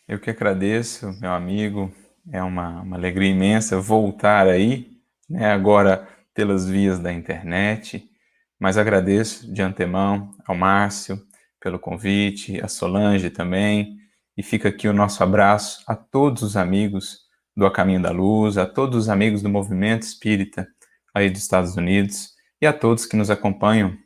Eu que agradeço, meu amigo. É uma alegria imensa voltar aí, né, agora pelas vias da internet. Mas agradeço de antemão ao Márcio pelo convite, a Solange também. E fica aqui o nosso abraço a todos os amigos do A Caminho da Luz, a todos os amigos do Movimento Espírita aí dos Estados Unidos e a todos que nos acompanham,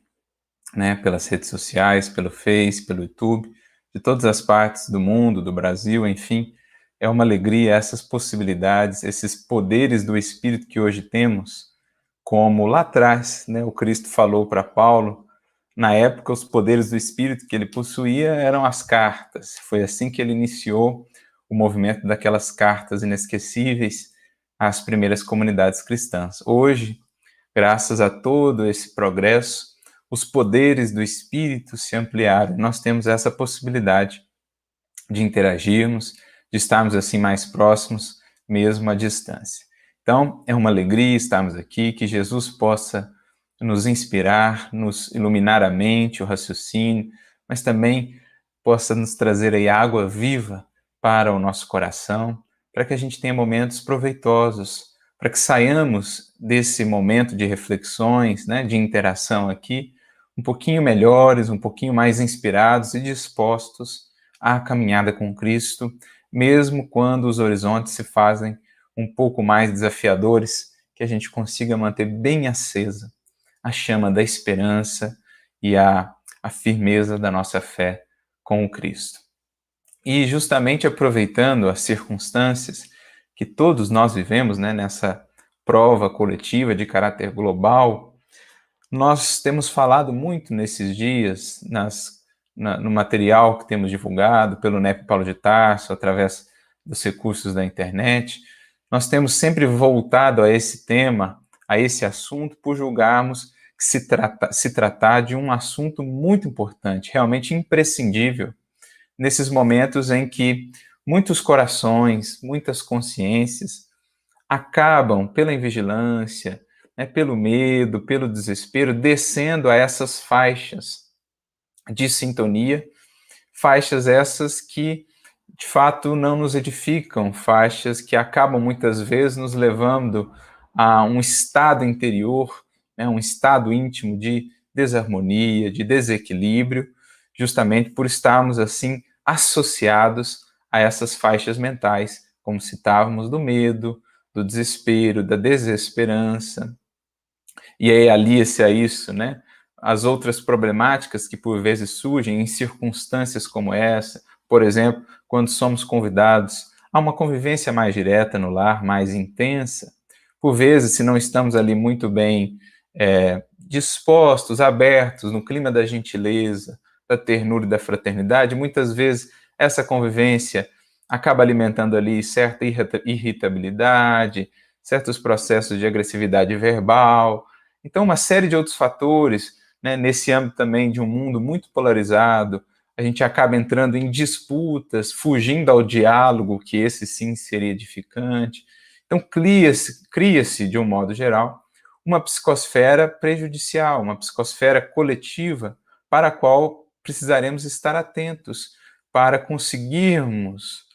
né, pelas redes sociais, pelo Face, pelo YouTube, de todas as partes do mundo, do Brasil, enfim. É uma alegria essas possibilidades, esses poderes do Espírito que hoje temos, como lá atrás, né, o Cristo falou para Paulo, na época os poderes do Espírito que ele possuía eram as cartas. Foi assim que ele iniciou o movimento daquelas cartas inesquecíveis às primeiras comunidades cristãs. Hoje, graças a todo esse progresso, os poderes do Espírito se ampliaram. Nós temos essa possibilidade de interagirmos, de estarmos assim mais próximos, mesmo à distância. Então, é uma alegria estarmos aqui, que Jesus possa nos inspirar, nos iluminar a mente, o raciocínio, mas também possa nos trazer aí água viva para o nosso coração, para que a gente tenha momentos proveitosos, para que saiamos desse momento de reflexões, né, de interação aqui, um pouquinho melhores, um pouquinho mais inspirados e dispostos à caminhada com Cristo, mesmo quando os horizontes se fazem um pouco mais desafiadores, que a gente consiga manter bem acesa a chama da esperança e a firmeza da nossa fé com o Cristo. E justamente aproveitando as circunstâncias que todos nós vivemos, né, nessa prova coletiva de caráter global, nós temos falado muito nesses dias, no material que temos divulgado pelo NEP Paulo de Tarso, através dos recursos da internet, nós temos sempre voltado a esse tema, a esse assunto, por julgarmos que se tratar de um assunto muito importante, realmente imprescindível, nesses momentos em que muitos corações, muitas consciências acabam pela invigilância, né, pelo medo, pelo desespero, descendo a essas faixas de sintonia, faixas essas que de fato não nos edificam, faixas que acabam muitas vezes nos levando a um estado interior, né, um estado íntimo de desarmonia, de desequilíbrio, justamente por estarmos assim associados a essas faixas mentais, como citávamos, do medo, do desespero, da desesperança. E aí alia-se a isso, né, as outras problemáticas que por vezes surgem em circunstâncias como essa, por exemplo, quando somos convidados a uma convivência mais direta no lar, mais intensa, por vezes, se não estamos ali muito bem dispostos, abertos, no clima da gentileza, da ternura e da fraternidade, muitas vezes essa convivência acaba alimentando ali certa irritabilidade, certos processos de agressividade verbal. Então, uma série de outros fatores, né, nesse âmbito também de um mundo muito polarizado, a gente acaba entrando em disputas, fugindo ao diálogo, que esse sim seria edificante. Então, cria-se, de um modo geral, uma psicosfera prejudicial, uma psicosfera coletiva, para a qual precisaremos estar atentos para conseguirmos,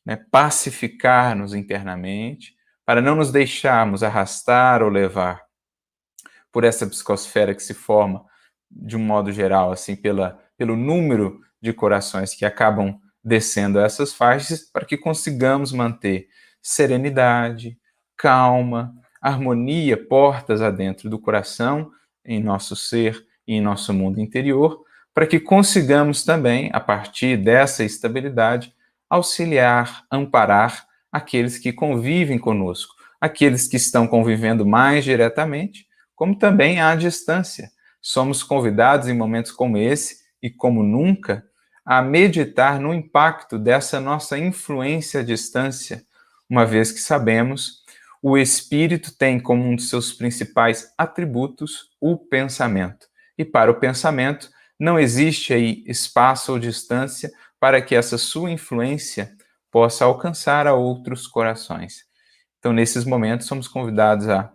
né, pacificar-nos internamente, para não nos deixarmos arrastar ou levar por essa psicosfera que se forma, de um modo geral, assim, pelo número de corações que acabam descendo a essas faixas, para que consigamos manter serenidade, calma, harmonia, portas adentro do coração, em nosso ser e em nosso mundo interior, para que consigamos também, a partir dessa estabilidade, auxiliar, amparar aqueles que convivem conosco, aqueles que estão convivendo mais diretamente, como também à distância. Somos convidados em momentos como esse, e como nunca, a meditar no impacto dessa nossa influência à distância, uma vez que sabemos o espírito tem como um de seus principais atributos o pensamento. E para o pensamento não existe aí espaço ou distância para que essa sua influência possa alcançar a outros corações. Então, nesses momentos, somos convidados a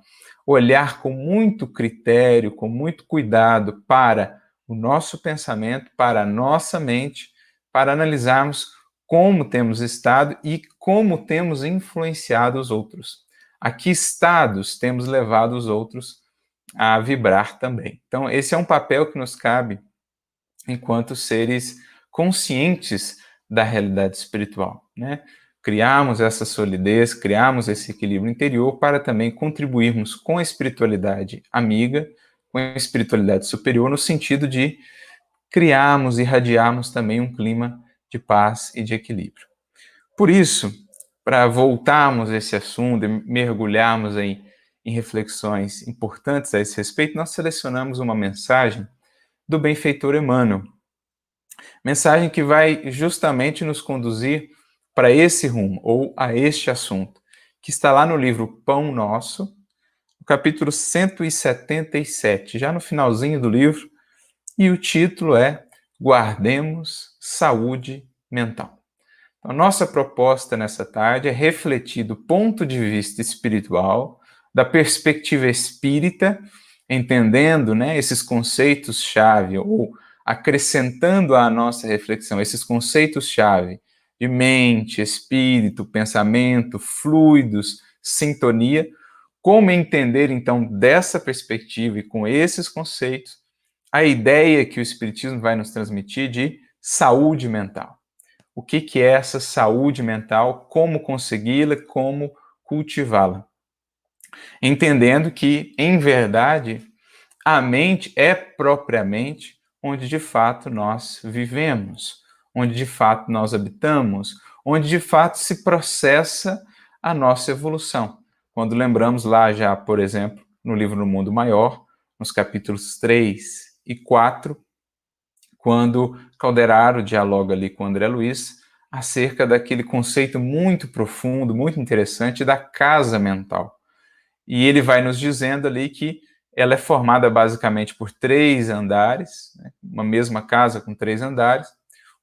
olhar com muito critério, com muito cuidado para o nosso pensamento, para a nossa mente, para analisarmos como temos estado e como temos influenciado os outros. A que estados temos levado os outros a vibrar também. Então, esse é um papel que nos cabe enquanto seres conscientes da realidade espiritual, né? Criarmos essa solidez, criarmos esse equilíbrio interior para também contribuirmos com a espiritualidade amiga, com a espiritualidade superior, no sentido de criarmos, irradiarmos também um clima de paz e de equilíbrio. Por isso, para voltarmos a esse assunto e mergulharmos aí em reflexões importantes a esse respeito, nós selecionamos uma mensagem do benfeitor Emmanuel. Mensagem que vai justamente nos conduzir para esse rumo, ou a este assunto, que está lá no livro Pão Nosso, no capítulo 177, já no finalzinho do livro, e o título é Guardemos Saúde Mental. Então, a nossa proposta nessa tarde é refletir do ponto de vista espiritual, da perspectiva espírita, entendendo, né, esses conceitos-chave, ou acrescentando à nossa reflexão esses conceitos-chave de mente, espírito, pensamento, fluidos, sintonia, como entender, então, dessa perspectiva e com esses conceitos, a ideia que o Espiritismo vai nos transmitir de saúde mental. O que é essa saúde mental, como consegui-la, como cultivá-la. Entendendo que, em verdade, a mente é propriamente onde de fato nós vivemos, onde de fato nós habitamos, onde de fato se processa a nossa evolução. Quando lembramos lá já, por exemplo, no livro No Mundo Maior, nos capítulos 3 e 4, quando Calderaro dialoga ali com André Luiz acerca daquele conceito muito profundo, muito interessante da casa mental. E ele vai nos dizendo ali que ela é formada basicamente por 3 andares, né? Uma mesma casa com 3 andares,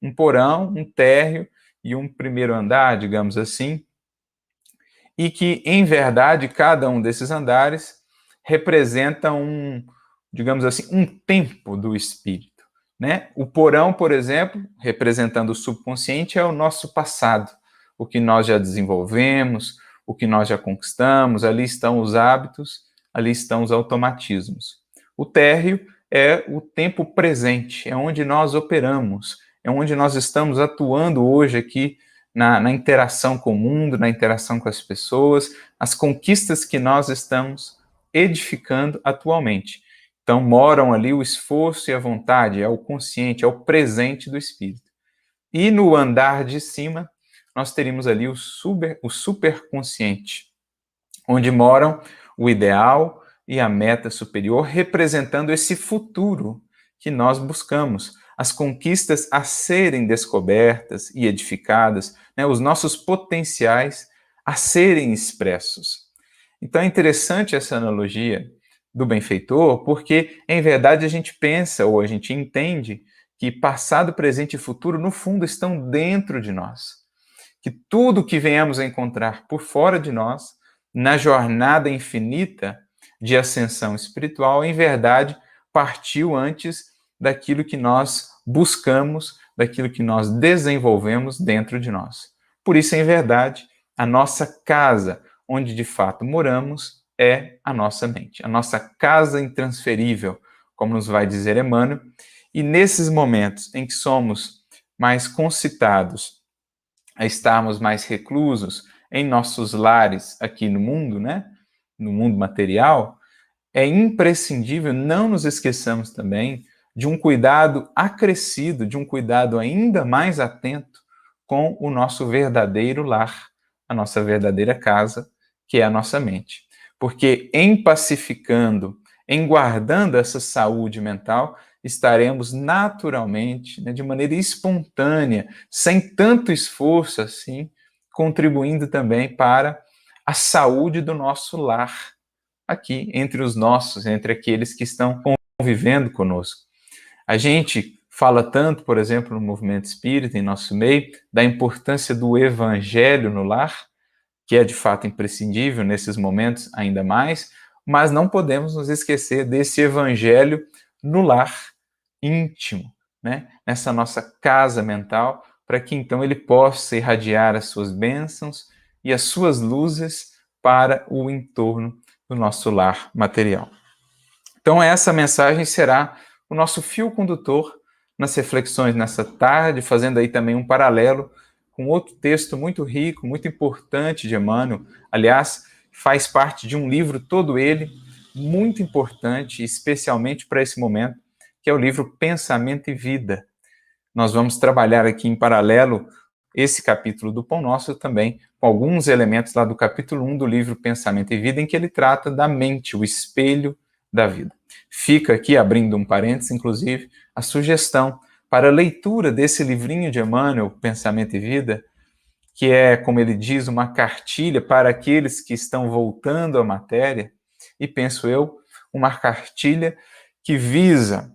um porão, um térreo e um primeiro andar, digamos assim, e que, em verdade, cada um desses andares representa digamos assim, um tempo do espírito. Né? O porão, por exemplo, representando o subconsciente, é o nosso passado, o que nós já desenvolvemos, o que nós já conquistamos, ali estão os hábitos, ali estão os automatismos. O térreo é o tempo presente, é onde nós operamos, é onde nós estamos atuando hoje aqui na interação com o mundo, na interação com as pessoas, as conquistas que nós estamos edificando atualmente. Então, moram ali o esforço e a vontade, é o consciente, é o presente do espírito. E no andar de cima, nós teríamos ali o superconsciente, onde moram o ideal e a meta superior, representando esse futuro que nós buscamos, as conquistas a serem descobertas e edificadas, né, os nossos potenciais a serem expressos. Então é interessante essa analogia do benfeitor, porque, em verdade, a gente pensa ou a gente entende que passado, presente e futuro, no fundo, estão dentro de nós. Que tudo que venhamos a encontrar por fora de nós, na jornada infinita de ascensão espiritual, em verdade, partiu antes daquilo que nós buscamos, daquilo que nós desenvolvemos dentro de nós. Por isso, em verdade, a nossa casa, onde de fato moramos, é a nossa mente, a nossa casa intransferível, como nos vai dizer Emmanuel. E nesses momentos em que somos mais concitados a estarmos mais reclusos em nossos lares aqui no mundo, né? No mundo material, é imprescindível não nos esqueçamos também de um cuidado acrescido, de um cuidado ainda mais atento com o nosso verdadeiro lar, a nossa verdadeira casa, que é a nossa mente. Porque em pacificando, em guardando essa saúde mental, estaremos naturalmente, né, de maneira espontânea, sem tanto esforço assim, contribuindo também para a saúde do nosso lar, aqui entre os nossos, entre aqueles que estão convivendo conosco. A gente fala tanto, por exemplo, no movimento espírita, em nosso meio, da importância do evangelho no lar, que é de fato imprescindível nesses momentos ainda mais, mas não podemos nos esquecer desse evangelho no lar íntimo, né? Nessa nossa casa mental, para que então ele possa irradiar as suas bênçãos e as suas luzes para o entorno do nosso lar material. Então essa mensagem será o nosso fio condutor nas reflexões nessa tarde, fazendo aí também um paralelo com outro texto muito rico, muito importante de Emmanuel. Aliás, faz parte de um livro todo ele, muito importante, especialmente para esse momento, que é o livro Pensamento e Vida. Nós vamos trabalhar aqui em paralelo esse capítulo do Pão Nosso também, com alguns elementos lá do capítulo 1 do livro Pensamento e Vida, em que ele trata da mente, o espelho da vida. Fica aqui, abrindo um parênteses, inclusive, a sugestão para a leitura desse livrinho de Emmanuel, Pensamento e Vida, que é, como ele diz, uma cartilha para aqueles que estão voltando à matéria, e penso eu, uma cartilha que visa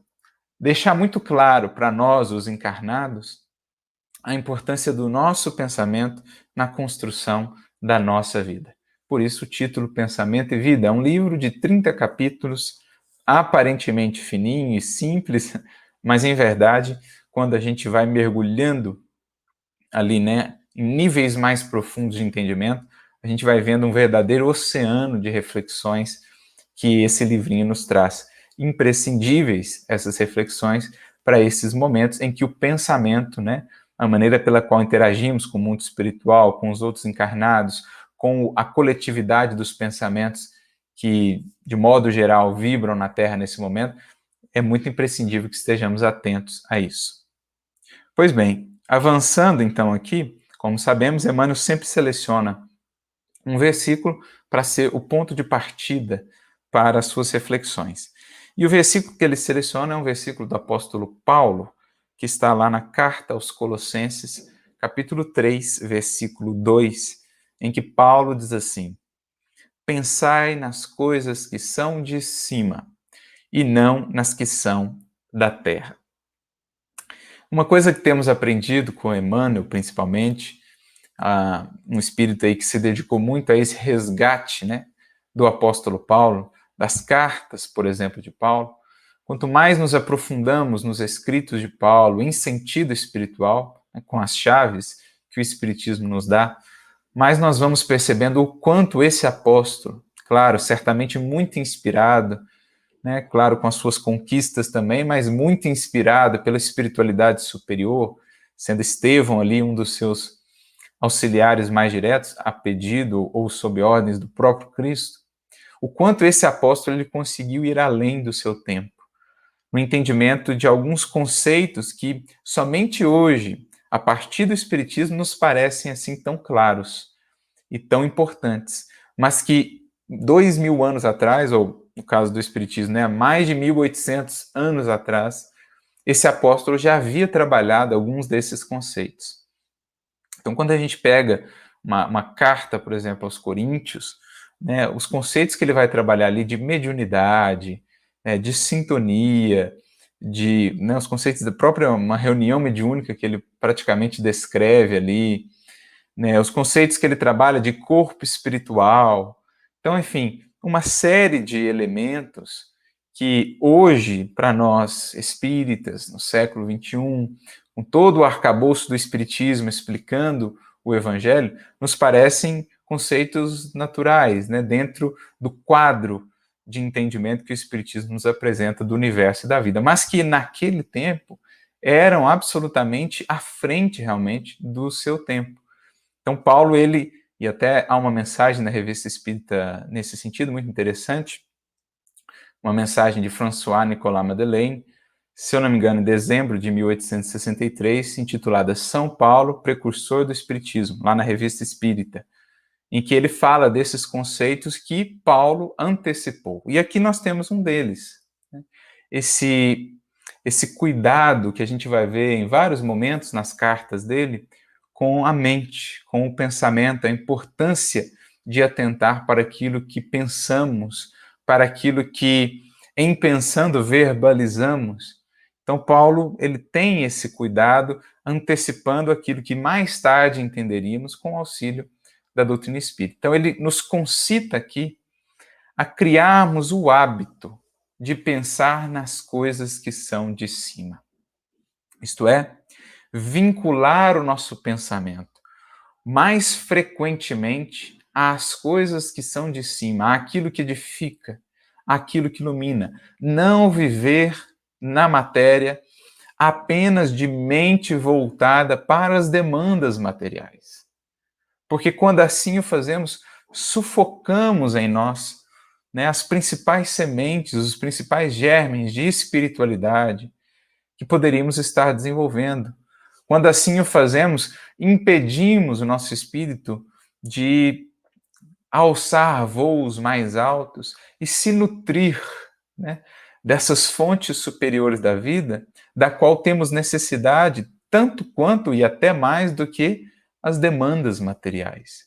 deixar muito claro para nós, os encarnados, a importância do nosso pensamento na construção da nossa vida. Por isso o título Pensamento e Vida é um livro de 30 capítulos, aparentemente fininho e simples, mas em verdade, quando a gente vai mergulhando ali, né, em níveis mais profundos de entendimento, a gente vai vendo um verdadeiro oceano de reflexões que esse livrinho nos traz. Imprescindíveis essas reflexões para esses momentos em que o pensamento, né, a maneira pela qual interagimos com o mundo espiritual, com os outros encarnados, com a coletividade dos pensamentos que, de modo geral, vibram na Terra nesse momento, é muito imprescindível que estejamos atentos a isso. Pois bem, avançando então aqui, como sabemos, Emmanuel sempre seleciona um versículo para ser o ponto de partida para as suas reflexões. E o versículo que ele seleciona é um versículo do apóstolo Paulo, que está lá na Carta aos Colossenses, capítulo 3, versículo 2, em que Paulo diz assim: pensai nas coisas que são de cima, e não nas que são da terra. Uma coisa que temos aprendido com Emmanuel, principalmente, um espírito aí que se dedicou muito a esse resgate, né, do apóstolo Paulo, das cartas, por exemplo, de Paulo. Quanto mais nos aprofundamos nos escritos de Paulo, em sentido espiritual, né, com as chaves que o Espiritismo nos dá, mais nós vamos percebendo o quanto esse apóstolo, claro, certamente muito inspirado, né, claro, com as suas conquistas também, mas muito inspirado pela espiritualidade superior, sendo Estevão ali um dos seus auxiliares mais diretos, a pedido ou sob ordens do próprio Cristo, o quanto esse apóstolo ele conseguiu ir além do seu tempo, no entendimento de alguns conceitos que somente hoje, a partir do Espiritismo, nos parecem assim tão claros e tão importantes, mas que 2000 anos atrás, ou no caso do Espiritismo, né, mais de 1800 anos atrás, esse apóstolo já havia trabalhado alguns desses conceitos. Então, quando a gente pega uma carta, por exemplo, aos Coríntios, né, os conceitos que ele vai trabalhar ali de mediunidade, né, de sintonia, né, os conceitos da própria uma reunião mediúnica que ele praticamente descreve ali, né, os conceitos que ele trabalha de corpo espiritual. Então, enfim, uma série de elementos que hoje, para nós espíritas, no século XXI, com todo o arcabouço do espiritismo explicando o evangelho, nos parecem conceitos naturais, né, dentro do quadro de entendimento que o espiritismo nos apresenta do universo e da vida, mas que naquele tempo eram absolutamente à frente realmente do seu tempo. Então, Paulo, e até há uma mensagem na Revista Espírita nesse sentido, muito interessante, uma mensagem de François-Nicolas Madeleine, se eu não me engano, em dezembro de 1863, intitulada São Paulo, Precursor do Espiritismo, lá na Revista Espírita, em que ele fala desses conceitos que Paulo antecipou. E aqui nós temos um deles, né? Esse cuidado que a gente vai ver em vários momentos nas cartas dele, com a mente, com o pensamento, a importância de atentar para aquilo que pensamos, para aquilo que, em pensando, verbalizamos. Então, Paulo, ele tem esse cuidado, antecipando aquilo que mais tarde entenderíamos com o auxílio da doutrina espírita. Então, ele nos concita aqui a criarmos o hábito de pensar nas coisas que são de cima. Isto é, vincular o nosso pensamento mais frequentemente às coisas que são de cima, àquilo que edifica, àquilo que ilumina. Não viver na matéria apenas de mente voltada para as demandas materiais. Porque quando assim o fazemos, sufocamos em nós, né, as principais sementes, os principais germes de espiritualidade que poderíamos estar desenvolvendo. Quando assim o fazemos, impedimos o nosso espírito de alçar voos mais altos e se nutrir, né, dessas fontes superiores da vida, da qual temos necessidade tanto quanto e até mais do que as demandas materiais.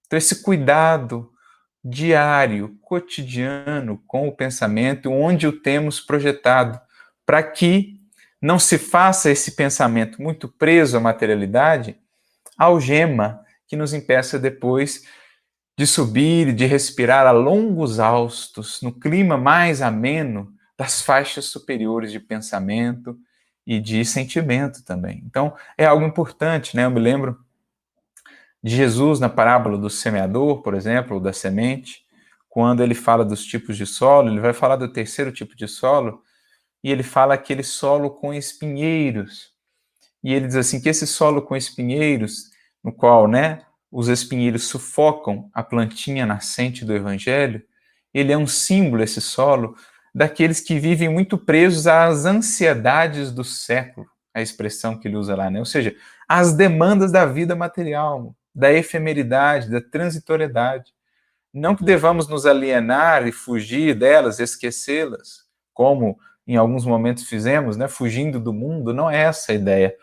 Então, esse cuidado diário, cotidiano com o pensamento, onde o temos projetado, para que não se faça esse pensamento muito preso à materialidade, algema que nos impeça depois de subir, de respirar a longos haustos, no clima mais ameno das faixas superiores de pensamento e de sentimento também. Então, é algo importante, né? Eu me lembro de Jesus na parábola do semeador, por exemplo, ou da semente, quando ele fala dos tipos de solo, ele vai falar do terceiro tipo de solo, e ele fala aquele solo com espinheiros. E ele diz assim, que esse solo com espinheiros, no qual, né, os espinheiros sufocam a plantinha nascente do evangelho, ele é um símbolo, esse solo, daqueles que vivem muito presos às ansiedades do século, a expressão que ele usa lá, né? Ou seja, às demandas da vida material, da efemeridade, da transitoriedade. Não que devamos nos alienar e fugir delas, esquecê-las, como em alguns momentos fizemos, né, fugindo do mundo, não é essa a ideia.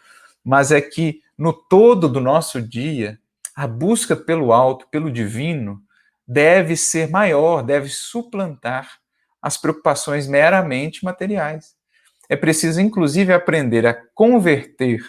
Mas é que no todo do nosso dia, a busca pelo alto, pelo divino, deve ser maior, deve suplantar as preocupações meramente materiais. É preciso, inclusive, aprender a converter,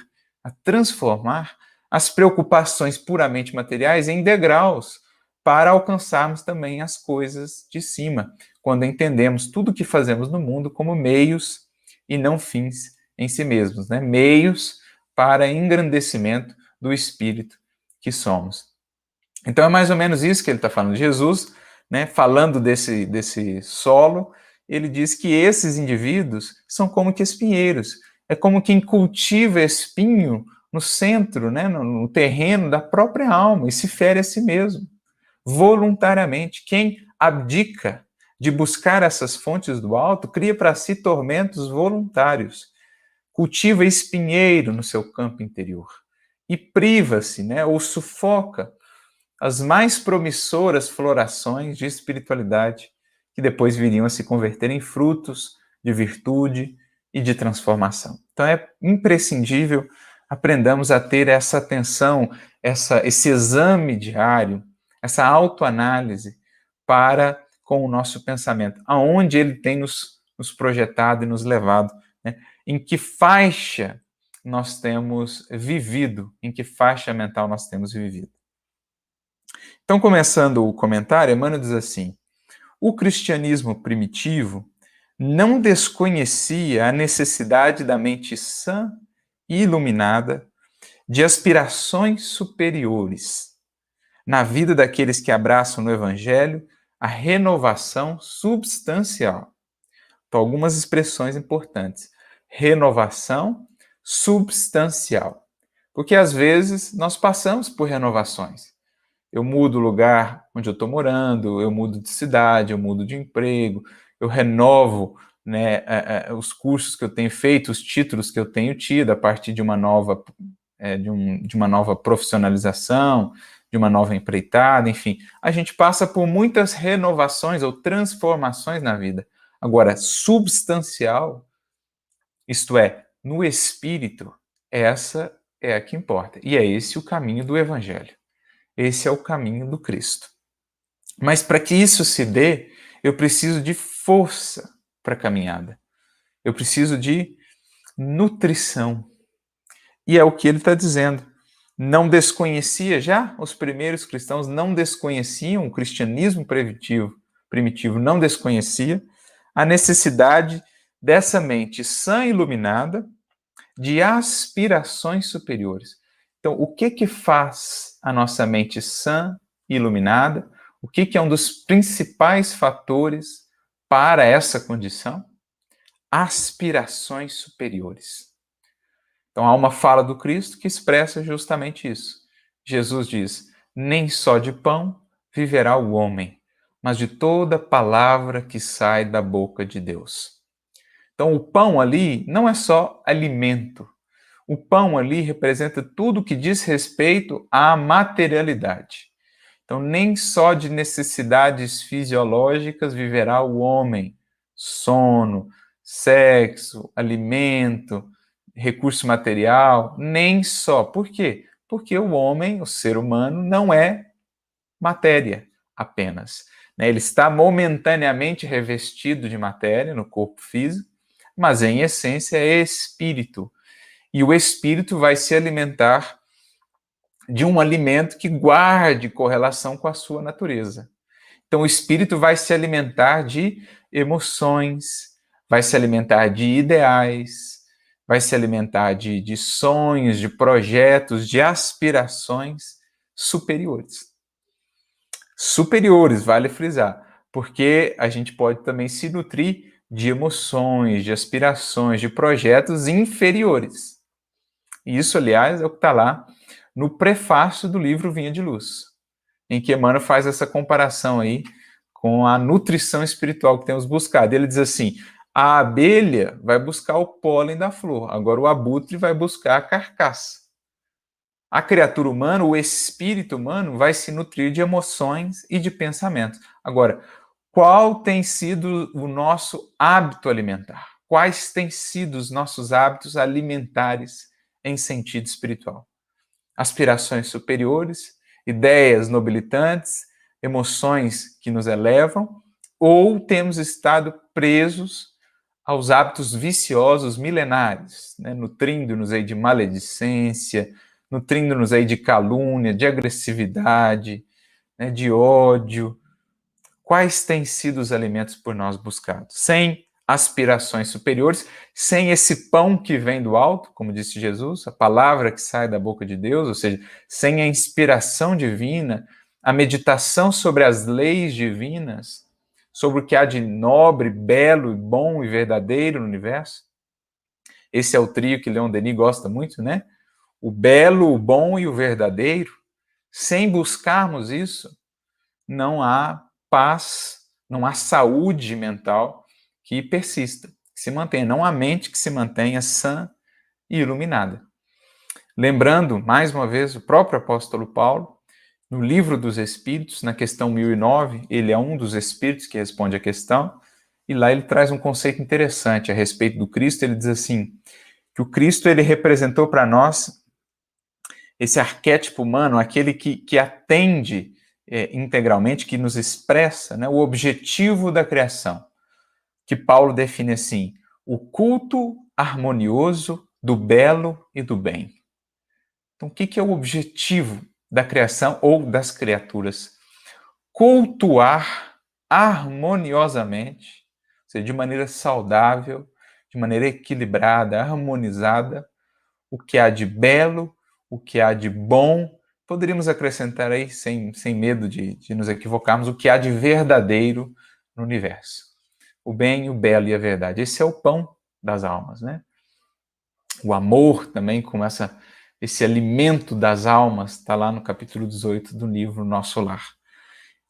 a transformar as preocupações puramente materiais em degraus para alcançarmos também as coisas de cima, quando entendemos tudo o que fazemos no mundo como meios e não fins em si mesmos, né? Meios para engrandecimento do espírito que somos. Então é mais ou menos isso que ele está falando. Jesus, né, falando desse solo, ele diz que esses indivíduos são como que espinheiros. É como quem cultiva espinho no centro, né, no terreno da própria alma e se fere a si mesmo, voluntariamente. Quem abdica de buscar essas fontes do alto, cria para si tormentos voluntários. Cultiva espinheiro no seu campo interior e priva-se, né, ou sufoca as mais promissoras florações de espiritualidade que depois viriam a se converter em frutos de virtude e de transformação. Então é imprescindível aprendamos a ter essa atenção, esse exame diário, essa autoanálise para com o nosso pensamento, aonde ele tem nos projetado e nos levado, né? Em que faixa nós temos vivido, em que faixa mental nós temos vivido. Então, começando o comentário, Emmanuel diz assim: o cristianismo primitivo não desconhecia a necessidade da mente sã e iluminada de aspirações superiores na vida daqueles que abraçam no Evangelho a renovação substancial. Então, algumas expressões importantes. Renovação substancial. Porque às vezes nós passamos por renovações. Eu mudo o lugar onde eu estou morando, eu mudo de cidade, eu mudo de emprego, eu renovo, né, os cursos que eu tenho feito, os títulos que eu tenho tido a partir de uma nova, de uma nova profissionalização, de uma nova empreitada, enfim. A gente passa por muitas renovações ou transformações na vida. Agora, substancial, isto é, no espírito, essa é a que importa. E é esse o caminho do Evangelho. Esse é o caminho do Cristo. Mas para que isso se dê, eu preciso de força para a caminhada. Eu preciso de nutrição. E é o que ele está dizendo. Não desconhecia já? Os primeiros cristãos não desconheciam o cristianismo primitivo não desconhecia a necessidade dessa mente sã e iluminada de aspirações superiores. Então, o que faz a nossa mente sã e iluminada? O que é um dos principais fatores para essa condição? Aspirações superiores. Então, há uma fala do Cristo que expressa justamente isso. Jesus diz: nem só de pão viverá o homem, mas de toda palavra que sai da boca de Deus. Então, o pão ali não é só alimento. O pão ali representa tudo que diz respeito à materialidade. Então, nem só de necessidades fisiológicas viverá o homem. Sono, sexo, alimento, recurso material, nem só. Por quê? Porque o homem, o ser humano, não é matéria apenas. Ele está momentaneamente revestido de matéria no corpo físico, mas em essência é espírito. E o espírito vai se alimentar de um alimento que guarde correlação com a sua natureza. Então, o espírito vai se alimentar de emoções, vai se alimentar de ideais, vai se alimentar de sonhos, de projetos, de aspirações superiores. Superiores, vale frisar, porque a gente pode também se nutrir de emoções, de aspirações, de projetos inferiores. E isso, aliás, é o que está lá no prefácio do livro Vinha de Luz, em que Emmanuel faz essa comparação aí com a nutrição espiritual que temos buscado. Ele diz assim: a abelha vai buscar o pólen da flor, agora o abutre vai buscar a carcaça. A criatura humana, o espírito humano, vai se nutrir de emoções e de pensamentos. Agora, qual tem sido o nosso hábito alimentar? Quais têm sido os nossos hábitos alimentares em sentido espiritual? Aspirações superiores, ideias nobilitantes, emoções que nos elevam, ou temos estado presos aos hábitos viciosos milenares, nutrindo-nos aí de maledicência, nutrindo-nos aí de calúnia, de agressividade, de ódio. Quais têm sido os alimentos por nós buscados? Sem aspirações superiores, sem esse pão que vem do alto, como disse Jesus, a palavra que sai da boca de Deus, ou seja, sem a inspiração divina, a meditação sobre as leis divinas, sobre o que há de nobre, belo, bom e verdadeiro no universo. Esse é o trio que Leon Denis gosta muito, né? O belo, o bom e o verdadeiro. Sem buscarmos isso, não há paz, não há saúde mental que persista, que se mantenha, não há mente que se mantenha sã e iluminada. Lembrando, mais uma vez, o próprio apóstolo Paulo, no Livro dos Espíritos, na questão 1009, ele é um dos espíritos que responde à questão, e lá ele traz um conceito interessante a respeito do Cristo. Ele diz assim, que o Cristo ele representou para nós esse arquétipo humano, aquele que atende integralmente, que nos expressa o objetivo da criação, que Paulo define assim: o culto harmonioso do belo e do bem. Então, o que é o objetivo da criação ou das criaturas? Cultuar harmoniosamente, ou seja, de maneira saudável, de maneira equilibrada, harmonizada, o que há de belo, o que há de bom. Poderíamos acrescentar aí, sem medo de nos equivocarmos, o que há de verdadeiro no universo. O bem, o belo e a verdade. Esse é o pão das almas, né? O amor também, como esse alimento das almas, está lá no capítulo 18 do livro Nosso Lar.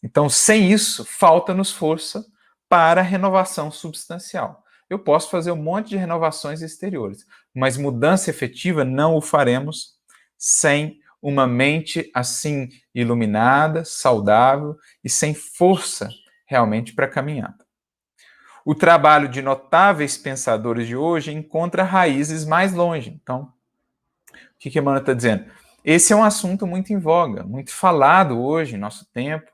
Então, sem isso, falta-nos força para a renovação substancial. Eu posso fazer um monte de renovações exteriores, mas mudança efetiva não o faremos sem uma mente assim iluminada, saudável e sem força realmente para a caminhada. O trabalho de notáveis pensadores de hoje encontra raízes mais longe. Então, o que Emmanuel está dizendo? Esse é um assunto muito em voga, muito falado hoje, em nosso tempo,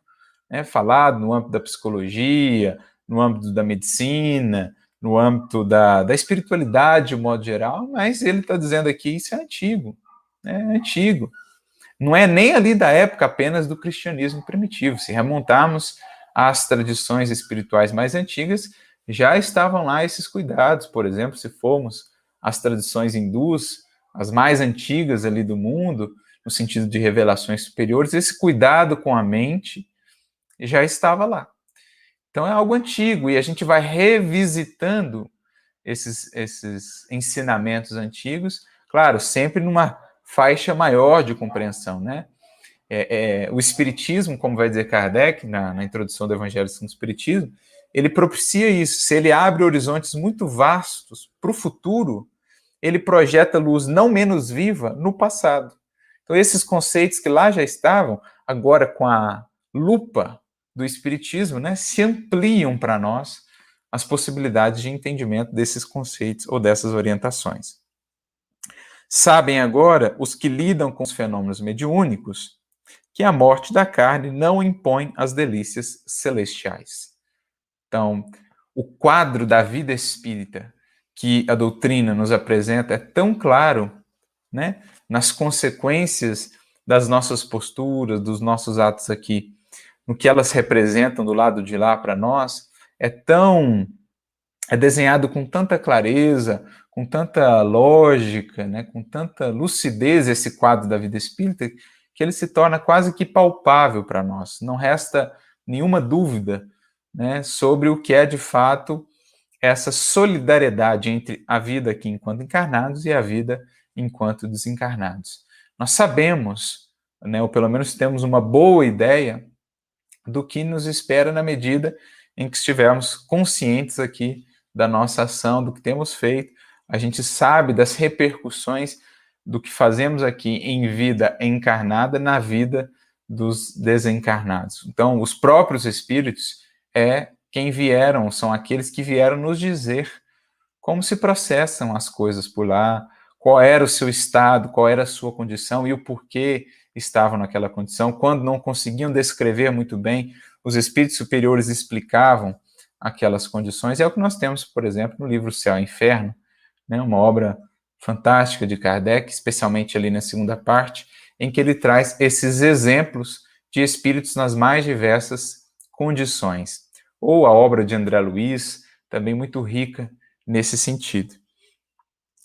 falado no âmbito da psicologia, no âmbito da medicina, no âmbito da espiritualidade de um modo geral, mas ele está dizendo aqui, isso é antigo, antigo. Não é nem ali da época apenas do cristianismo primitivo. Se remontarmos às tradições espirituais mais antigas, já estavam lá esses cuidados. Por exemplo, se formos as tradições hindus, as mais antigas ali do mundo, no sentido de revelações superiores, esse cuidado com a mente já estava lá. Então é algo antigo e a gente vai revisitando esses ensinamentos antigos, claro, sempre numa faixa maior de compreensão, né? O Espiritismo, como vai dizer Kardec na introdução do Evangelho segundo o Espiritismo, ele propicia isso. Se ele abre horizontes muito vastos para o futuro, ele projeta luz não menos viva no passado. Então, esses conceitos que lá já estavam, agora com a lupa do Espiritismo, né, se ampliam para nós as possibilidades de entendimento desses conceitos ou dessas orientações. Sabem agora os que lidam com os fenômenos mediúnicos que a morte da carne não impõe as delícias celestiais. Então, o quadro da vida espírita que a doutrina nos apresenta é tão claro, né, nas consequências das nossas posturas, dos nossos atos aqui, no que elas representam do lado de lá para nós, é desenhado com tanta clareza, com tanta lógica, né, com tanta lucidez esse quadro da vida espírita, que ele se torna quase que palpável para nós. Não resta nenhuma dúvida, né, sobre o que é de fato essa solidariedade entre a vida aqui enquanto encarnados e a vida enquanto desencarnados. Nós sabemos, né, ou pelo menos temos uma boa ideia do que nos espera na medida em que estivermos conscientes aqui da nossa ação, do que temos feito. A gente sabe das repercussões do que fazemos aqui em vida encarnada na vida dos desencarnados. Então, os próprios espíritos são aqueles que vieram nos dizer como se processam as coisas por lá, qual era o seu estado, qual era a sua condição e o porquê estavam naquela condição. Quando não conseguiam descrever muito bem, os espíritos superiores explicavam aquelas condições. É o que nós temos, por exemplo, no livro Céu e Inferno, né, uma obra fantástica de Kardec, especialmente ali na segunda parte, em que ele traz esses exemplos de espíritos nas mais diversas condições. Ou a obra de André Luiz, também muito rica nesse sentido.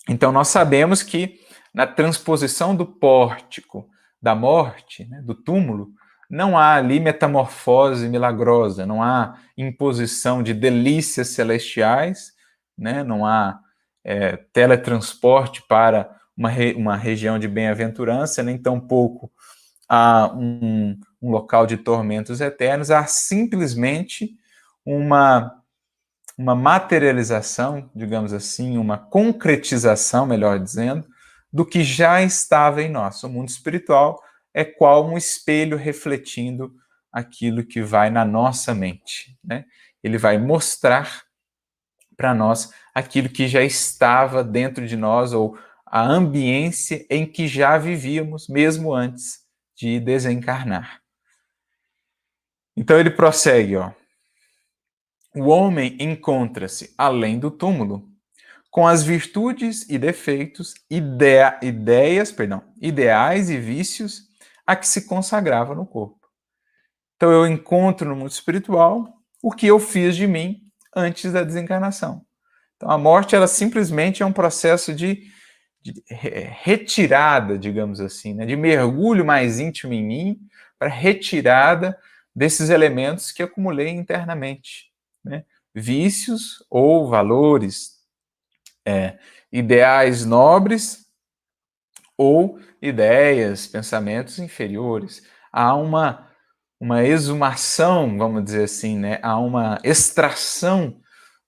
Então, nós sabemos que na transposição do pórtico da morte, né, do túmulo, não há ali metamorfose milagrosa, não há imposição de delícias celestiais, né, não há teletransporte para uma região de bem-aventurança, nem tampouco há um local de tormentos eternos, há simplesmente uma materialização, digamos assim, uma concretização, melhor dizendo, do que já estava em nós. O mundo espiritual é qual um espelho refletindo aquilo que vai na nossa mente, né? Ele vai mostrar para nós aquilo que já estava dentro de nós, ou a ambiência em que já vivíamos, mesmo antes de desencarnar. Então ele prossegue, ó. O homem encontra-se além do túmulo, com as virtudes e defeitos, ideais e vícios a que se consagrava no corpo. Então eu encontro no mundo espiritual o que eu fiz de mim antes da desencarnação. Então a morte, ela simplesmente é um processo de retirada, digamos assim, né, de mergulho mais íntimo em mim, para retirada desses elementos que acumulei internamente, né? Vícios ou valores, ideais nobres ou ideias, pensamentos inferiores. Há uma exumação, vamos dizer assim, né? Há uma extração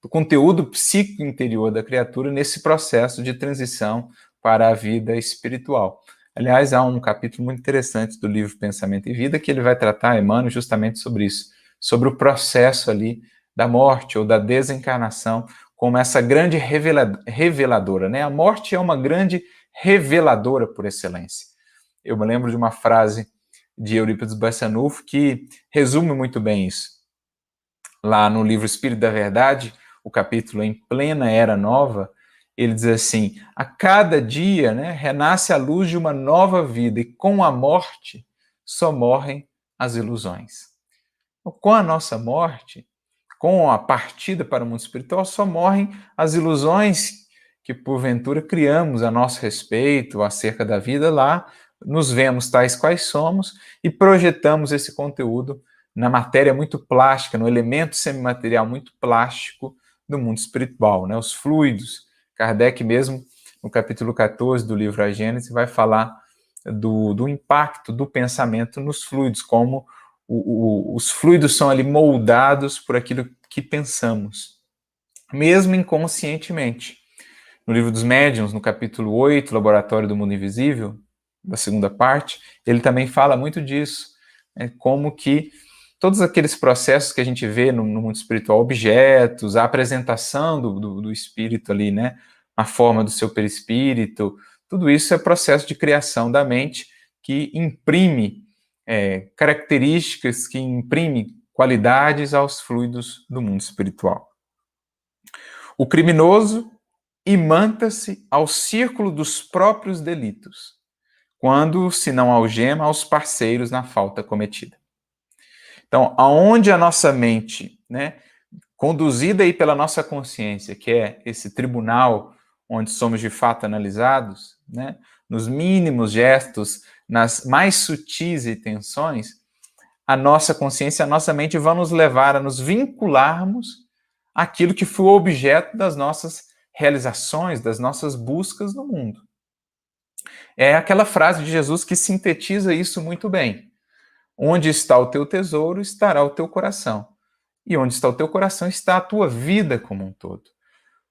do conteúdo psíquico interior da criatura nesse processo de transição para a vida espiritual. Aliás, há um capítulo muito interessante do livro Pensamento e Vida que ele vai tratar, Emmanuel, justamente sobre isso, sobre o processo ali da morte ou da desencarnação, como essa grande reveladora, né? A morte é uma grande reveladora por excelência. Eu me lembro de uma frase de Eurípides Barçanufo que resume muito bem isso. Lá no livro Espírito da Verdade, o capítulo Em Plena Era Nova, ele diz assim: a cada dia, né, renasce a luz de uma nova vida e com a morte só morrem as ilusões. Então, com a nossa morte, com a partida para o mundo espiritual, só morrem as ilusões que porventura criamos a nosso respeito, acerca da vida lá, nos vemos tais quais somos e projetamos esse conteúdo na matéria muito plástica, no elemento semimaterial muito plástico do mundo espiritual, né? Os fluidos. Kardec mesmo, no capítulo 14 do livro A Gênese, vai falar do impacto do pensamento nos fluidos, como os fluidos são ali moldados por aquilo que pensamos, mesmo inconscientemente. No livro dos Médiuns, no capítulo 8, Laboratório do Mundo Invisível, da segunda parte, ele também fala muito disso, como que todos aqueles processos que a gente vê no mundo espiritual, objetos, a apresentação do espírito ali, né, a forma do seu perispírito, tudo isso é processo de criação da mente que imprime características, que imprime qualidades aos fluidos do mundo espiritual. O criminoso imanta-se ao círculo dos próprios delitos, quando se não algema aos parceiros na falta cometida. Então, aonde a nossa mente, né, conduzida aí pela nossa consciência, que é esse tribunal onde somos de fato analisados, né, nos mínimos gestos, nas mais sutis intenções, a nossa consciência, a nossa mente vão nos levar a nos vincularmos àquilo que foi o objeto das nossas realizações, das nossas buscas no mundo. É aquela frase de Jesus que sintetiza isso muito bem. Onde está o teu tesouro, estará o teu coração. E onde está o teu coração, está a tua vida como um todo.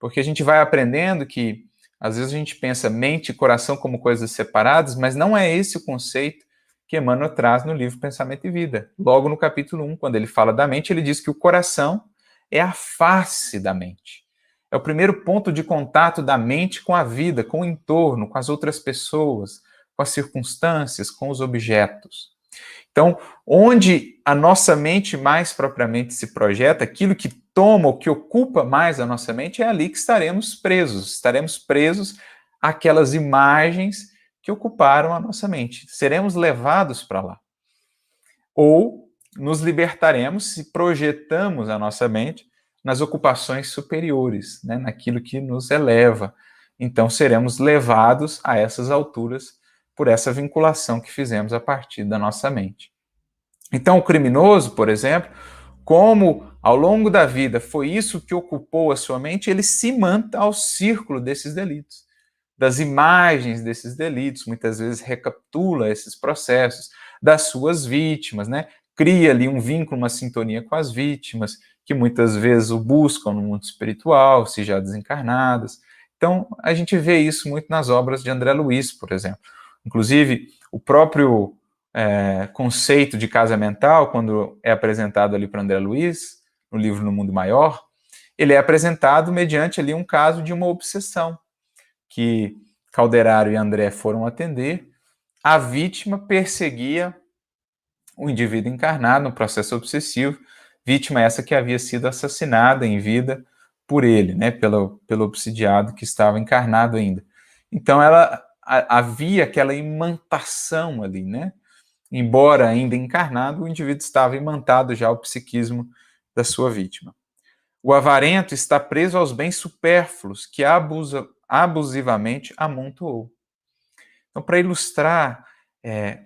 Porque a gente vai aprendendo que, às vezes a gente pensa mente e coração como coisas separadas, mas não é esse o conceito que Emmanuel traz no livro Pensamento e Vida. Logo no capítulo 1, quando ele fala da mente, ele diz que o coração é a face da mente. É o primeiro ponto de contato da mente com a vida, com o entorno, com as outras pessoas, com as circunstâncias, com os objetos. Então, onde a nossa mente mais propriamente se projeta, aquilo que toma ou que ocupa mais a nossa mente, é ali que estaremos presos. Estaremos presos àquelas imagens que ocuparam a nossa mente. Seremos levados para lá. Ou nos libertaremos se projetamos a nossa mente nas ocupações superiores, né, naquilo que nos eleva. Então, seremos levados a essas alturas por essa vinculação que fizemos a partir da nossa mente. Então, o criminoso, por exemplo, como ao longo da vida foi isso que ocupou a sua mente, ele se imanta ao círculo desses delitos, das imagens desses delitos, muitas vezes recapitula esses processos, das suas vítimas, né? Cria ali um vínculo, uma sintonia com as vítimas, que muitas vezes o buscam no mundo espiritual, se já desencarnadas. Então, a gente vê isso muito nas obras de André Luiz, por exemplo. Inclusive, o próprio conceito de casa mental, quando é apresentado ali para André Luiz, no livro No Mundo Maior, ele é apresentado mediante ali um caso de uma obsessão, que Calderaro e André foram atender. A vítima perseguia o indivíduo encarnado no processo obsessivo, vítima essa que havia sido assassinada em vida por ele, né, pelo obsidiado que estava encarnado ainda. Então, havia aquela imantação ali, né? Embora ainda encarnado, o indivíduo estava imantado já ao psiquismo da sua vítima. O avarento está preso aos bens supérfluos que abusivamente amontoou. Então, para ilustrar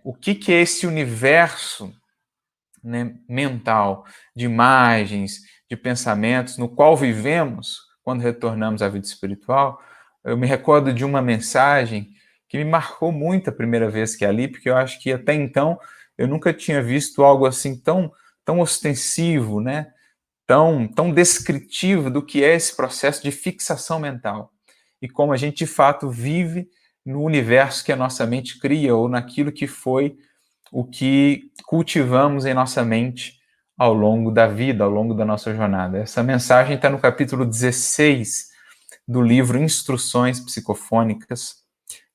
o que é esse universo, né, mental, de imagens, de pensamentos, no qual vivemos quando retornamos à vida espiritual, eu me recordo de uma mensagem que me marcou muito a primeira vez que ali, porque eu acho que até então eu nunca tinha visto algo assim tão ostensivo, né? tão descritivo do que é esse processo de fixação mental e como a gente de fato vive no universo que a nossa mente cria ou naquilo que foi o que cultivamos em nossa mente ao longo da vida, ao longo da nossa jornada. Essa mensagem está no capítulo 16 do livro Instruções Psicofônicas,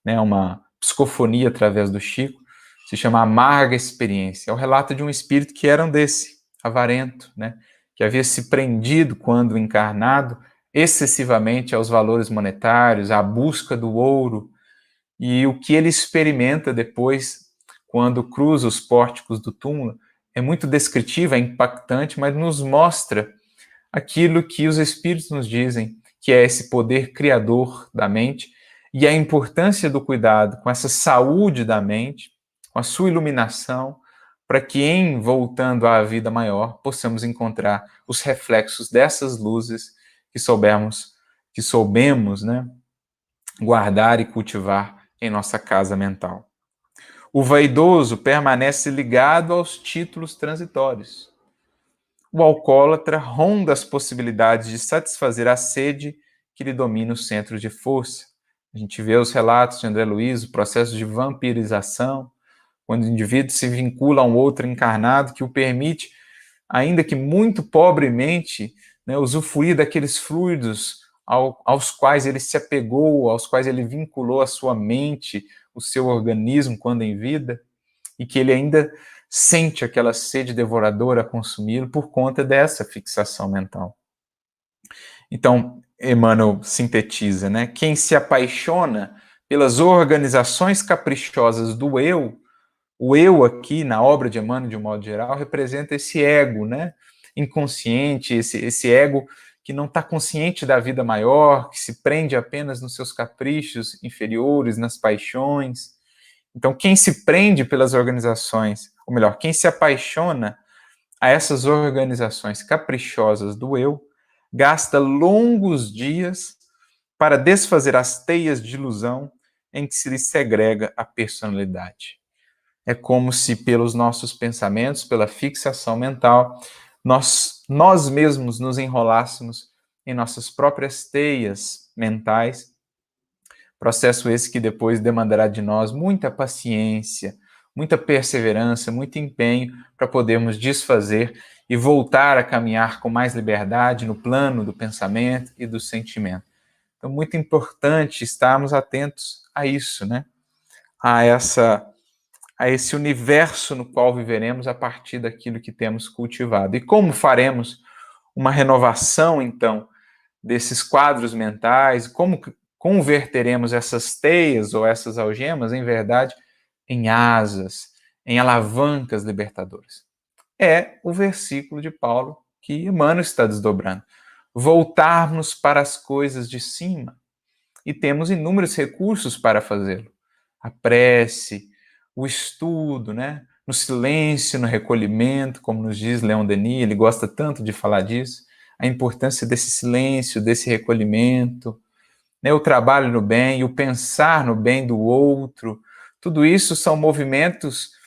né, uma psicofonia através do Chico, se chama Amarga Experiência. É o relato de um espírito que era um desse, avarento, né, que havia se prendido, quando encarnado, excessivamente aos valores monetários, à busca do ouro, e o que ele experimenta depois, quando cruza os pórticos do túmulo, é muito descritivo, é impactante, mas nos mostra aquilo que os espíritos nos dizem, que é esse poder criador da mente, e a importância do cuidado com essa saúde da mente, com a sua iluminação, para que em voltando à vida maior possamos encontrar os reflexos dessas luzes que soubemos, né, guardar e cultivar em nossa casa mental. O vaidoso permanece ligado aos títulos transitórios. O alcoólatra ronda as possibilidades de satisfazer a sede que lhe domina o centro de força. A gente vê os relatos de André Luiz, o processo de vampirização, quando o indivíduo se vincula a um outro encarnado que o permite, ainda que muito pobremente, né, usufruir daqueles fluidos aos quais ele se apegou, aos quais ele vinculou a sua mente, o seu organismo quando em vida, e que ele ainda sente aquela sede devoradora a consumi-lo por conta dessa fixação mental. Então, Emmanuel sintetiza, né? Quem se apaixona pelas organizações caprichosas do eu, o eu aqui, na obra de Emmanuel, de um modo geral, representa esse ego, né? Inconsciente, esse ego que não está consciente da vida maior, que se prende apenas nos seus caprichos inferiores, nas paixões. Então, quem se prende pelas organizações, ou melhor, quem se apaixona a essas organizações caprichosas do eu, gasta longos dias para desfazer as teias de ilusão em que se lhe segrega a personalidade. É como se pelos nossos pensamentos, pela fixação mental, nós mesmos nos enrolássemos em nossas próprias teias mentais, processo esse que depois demandará de nós muita paciência, muita perseverança, muito empenho para podermos desfazer e voltar a caminhar com mais liberdade no plano do pensamento e do sentimento. Então, muito importante estarmos atentos a isso, né? A esse universo no qual viveremos a partir daquilo que temos cultivado. E como faremos uma renovação, então, desses quadros mentais? Como converteremos essas teias ou essas algemas, em verdade, em asas, em alavancas libertadoras? É o versículo de Paulo que Emmanuel está desdobrando. Voltarmos para as coisas de cima. E temos inúmeros recursos para fazê-lo. A prece, o estudo, né? No silêncio, no recolhimento, como nos diz Leon Denis, ele gosta tanto de falar disso, a importância desse silêncio, desse recolhimento, né? O trabalho no bem, o pensar no bem do outro, tudo isso são movimentos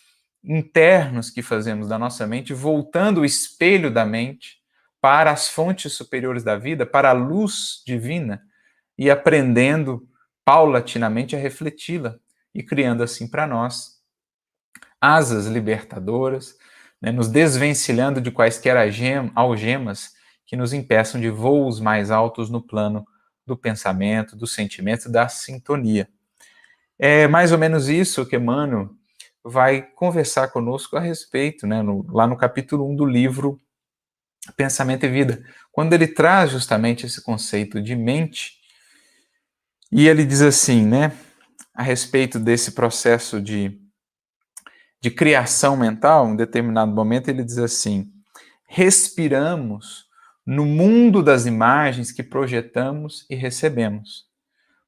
internos que fazemos da nossa mente, voltando o espelho da mente para as fontes superiores da vida, para a luz divina, e aprendendo paulatinamente a refleti-la e criando assim para nós asas libertadoras, né, nos desvencilhando de quaisquer algemas que nos impeçam de voos mais altos no plano do pensamento, do sentimento, da sintonia. É mais ou menos isso que Emmanuel vai conversar conosco a respeito, né, lá no capítulo 1 do livro Pensamento e Vida, quando ele traz justamente esse conceito de mente. E ele diz assim, né, a respeito desse processo de criação mental, em determinado momento ele diz assim: respiramos no mundo das imagens que projetamos e recebemos.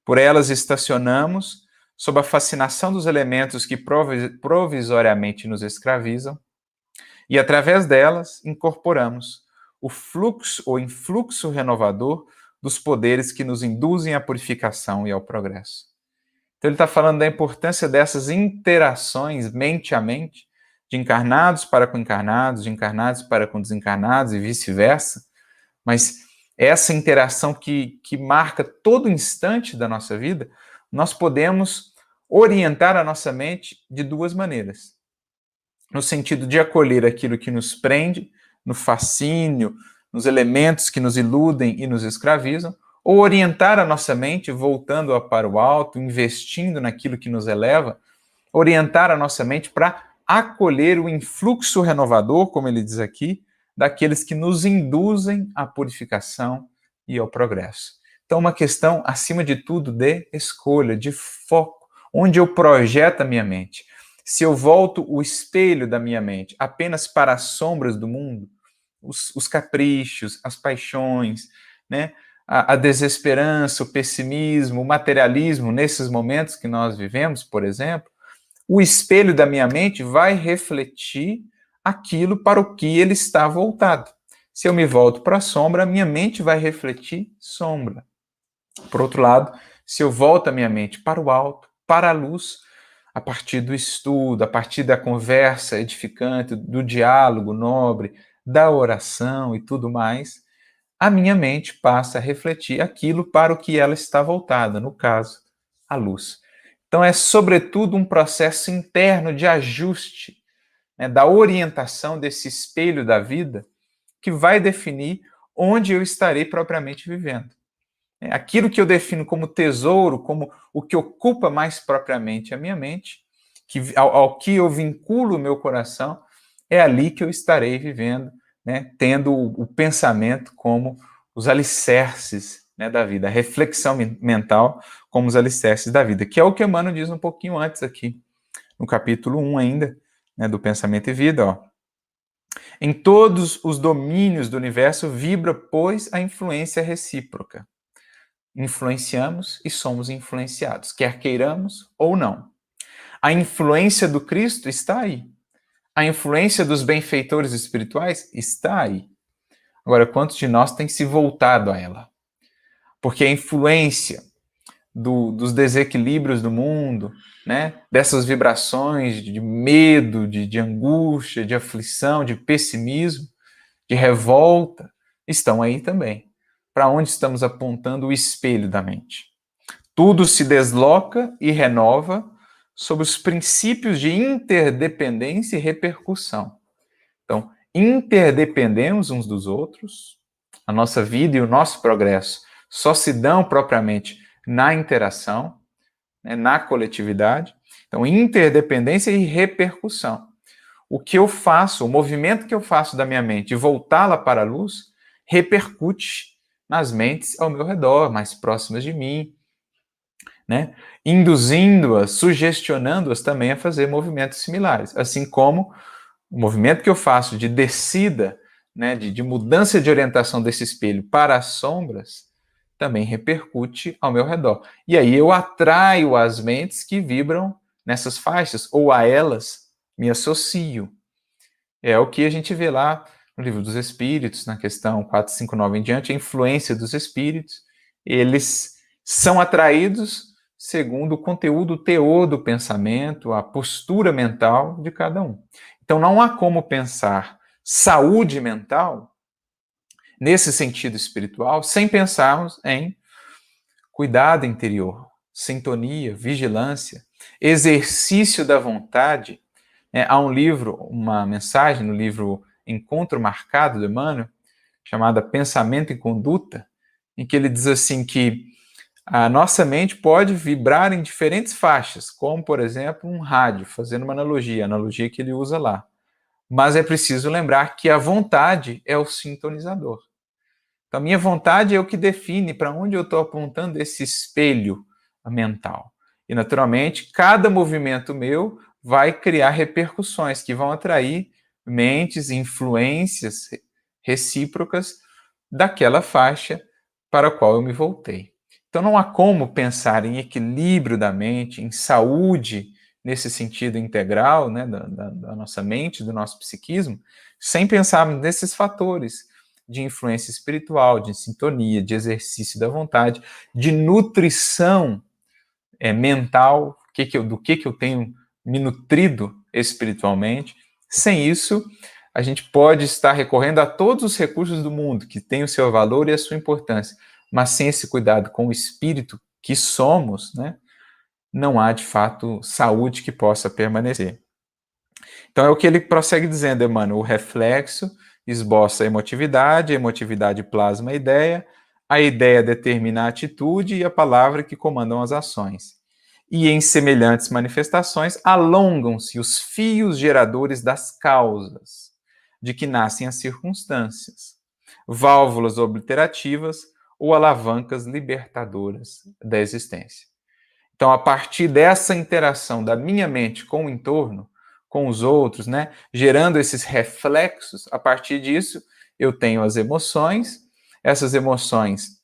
Por elas estacionamos sob a fascinação dos elementos que provisoriamente nos escravizam e, através delas, incorporamos o fluxo ou influxo renovador dos poderes que nos induzem à purificação e ao progresso. Então ele está falando da importância dessas interações mente a mente, de encarnados para com encarnados, de encarnados para com desencarnados e vice-versa, mas essa interação que marca todo instante da nossa vida, nós podemos orientar a nossa mente de duas maneiras. No sentido de acolher aquilo que nos prende, no fascínio, nos elementos que nos iludem e nos escravizam, ou orientar a nossa mente, voltando para o alto, investindo naquilo que nos eleva, orientar a nossa mente para acolher o influxo renovador, como ele diz aqui, daqueles que nos induzem à purificação e ao progresso. Então, uma questão, acima de tudo, de escolha, de foco, onde eu projeto a minha mente. Se eu volto o espelho da minha mente apenas para as sombras do mundo, os caprichos, as paixões, né? a desesperança, o pessimismo, o materialismo nesses momentos que nós vivemos, por exemplo, o espelho da minha mente vai refletir aquilo para o que ele está voltado. Se eu me volto para a sombra, a minha mente vai refletir sombra. Por outro lado, se eu volto a minha mente para o alto, para a luz, a partir do estudo, a partir da conversa edificante, do diálogo nobre, da oração e tudo mais, a minha mente passa a refletir aquilo para o que ela está voltada, no caso, a luz. Então é sobretudo um processo interno de ajuste, né, da orientação desse espelho da vida, que vai definir onde eu estarei propriamente vivendo. Aquilo que eu defino como tesouro, como o que ocupa mais propriamente a minha mente, ao que eu vinculo o meu coração, é ali que eu estarei vivendo, né, tendo o pensamento como os alicerces, né, da vida, a reflexão mental como os alicerces da vida, que é o que Emmanuel diz um pouquinho antes aqui, no capítulo 1 ainda, né, do Pensamento e Vida, ó. Em todos os domínios do universo vibra, pois, a influência recíproca. Influenciamos e somos influenciados, quer queiramos ou não. A influência do Cristo está aí. A influência dos benfeitores espirituais está aí. Agora, quantos de nós têm se voltado a ela? Porque a influência dos desequilíbrios do mundo, né, dessas vibrações de medo, de angústia, de aflição, de pessimismo, de revolta, estão aí também. Para onde estamos apontando o espelho da mente? Tudo se desloca e renova sob os princípios de interdependência e repercussão. Então, interdependemos uns dos outros, a nossa vida e o nosso progresso só se dão propriamente na interação, né, na coletividade. Então, interdependência e repercussão. O que eu faço, o movimento que eu faço da minha mente e voltá-la para a luz, repercute nas mentes ao meu redor, mais próximas de mim, né? Induzindo-as, sugestionando-as também a fazer movimentos similares. Assim como o movimento que eu faço de descida, né, de mudança de orientação desse espelho para as sombras, também repercute ao meu redor. E aí eu atraio as mentes que vibram nessas faixas, ou a elas me associo. É o que a gente vê lá no Livro dos Espíritos, na questão 459 em diante, a influência dos espíritos. Eles são atraídos segundo o conteúdo, o teor do pensamento, a postura mental de cada um. Então não há como pensar saúde mental nesse sentido espiritual sem pensarmos em cuidado interior, sintonia, vigilância, exercício da vontade. Há um livro, uma mensagem no livro Encontro Marcado, de Emmanuel, chamada Pensamento e Conduta, em que ele diz assim que a nossa mente pode vibrar em diferentes faixas, como, por exemplo, um rádio, fazendo uma analogia, a analogia que ele usa lá. Mas é preciso lembrar que a vontade é o sintonizador. Então, a minha vontade é o que define para onde eu estou apontando esse espelho mental. E, naturalmente, cada movimento meu vai criar repercussões que vão atrair mentes, influências recíprocas daquela faixa para a qual eu me voltei. Então, não há como pensar em equilíbrio da mente, em saúde nesse sentido integral, né, da nossa mente, do nosso psiquismo, sem pensarmos nesses fatores de influência espiritual, de sintonia, de exercício da vontade, de nutrição mental, do que eu tenho me nutrido espiritualmente. Sem isso, a gente pode estar recorrendo a todos os recursos do mundo, que têm o seu valor e a sua importância, mas sem esse cuidado com o espírito que somos, né, não há, de fato, saúde que possa permanecer. Então, é o que ele prossegue dizendo, Emmanuel, o reflexo esboça a emotividade plasma a ideia determina a atitude e a palavra que comandam as ações. E em semelhantes manifestações alongam-se os fios geradores das causas, de que nascem as circunstâncias, válvulas obliterativas ou alavancas libertadoras da existência. Então, a partir dessa interação da minha mente com o entorno, com os outros, né, gerando esses reflexos, a partir disso eu tenho as emoções, essas emoções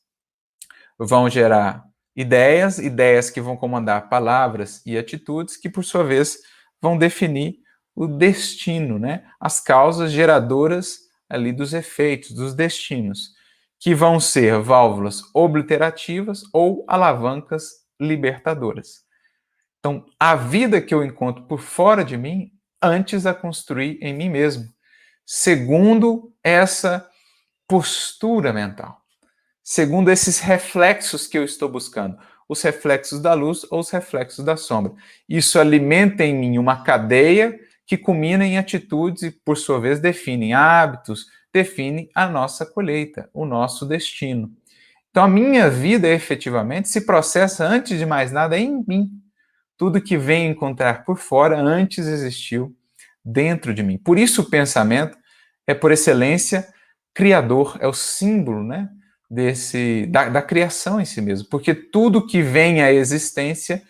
vão gerar ideias, ideias que vão comandar palavras e atitudes que, por sua vez, vão definir o destino, né? As causas geradoras ali dos efeitos, dos destinos, que vão ser válvulas obliterativas ou alavancas libertadoras. Então, a vida que eu encontro por fora de mim, antes a construir em mim mesmo, segundo essa postura mental, segundo esses reflexos que eu estou buscando, os reflexos da luz ou os reflexos da sombra. Isso alimenta em mim uma cadeia que culmina em atitudes e, por sua vez, definem hábitos, definem a nossa colheita, o nosso destino. Então, a minha vida, efetivamente, se processa, antes de mais nada, em mim. Tudo que venho encontrar por fora antes existiu dentro de mim. Por isso o pensamento é, por excelência, criador, é o símbolo, né, da criação em si mesmo. Porque tudo que vem à existência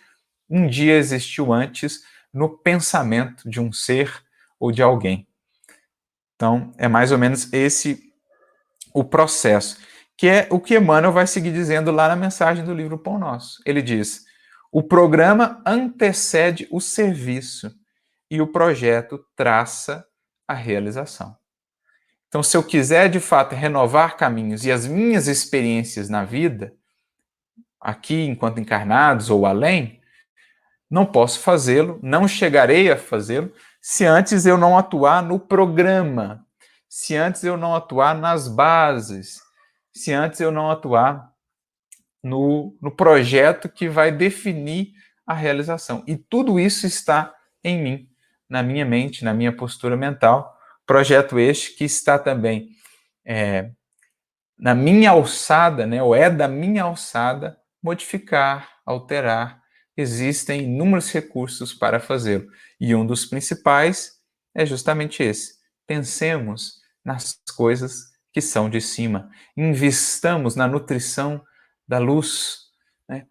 um dia existiu antes no pensamento de um ser ou de alguém. Então, é mais ou menos esse o processo, que é o que Emmanuel vai seguir dizendo lá na mensagem do livro Pão Nosso. Ele diz: o programa antecede o serviço e o projeto traça a realização. Então, se eu quiser de fato renovar caminhos e as minhas experiências na vida, aqui enquanto encarnados ou além, não posso fazê-lo, não chegarei a fazê-lo, se antes eu não atuar no programa, se antes eu não atuar nas bases, se antes eu não atuar no projeto que vai definir a realização. E tudo isso está em mim, na minha mente, na minha postura mental. Projeto este que está também na minha alçada, né, ou é da minha alçada, modificar, alterar. Existem inúmeros recursos para fazê-lo. E um dos principais é justamente esse. Pensemos nas coisas que são de cima. Investamos na nutrição da luz. Né?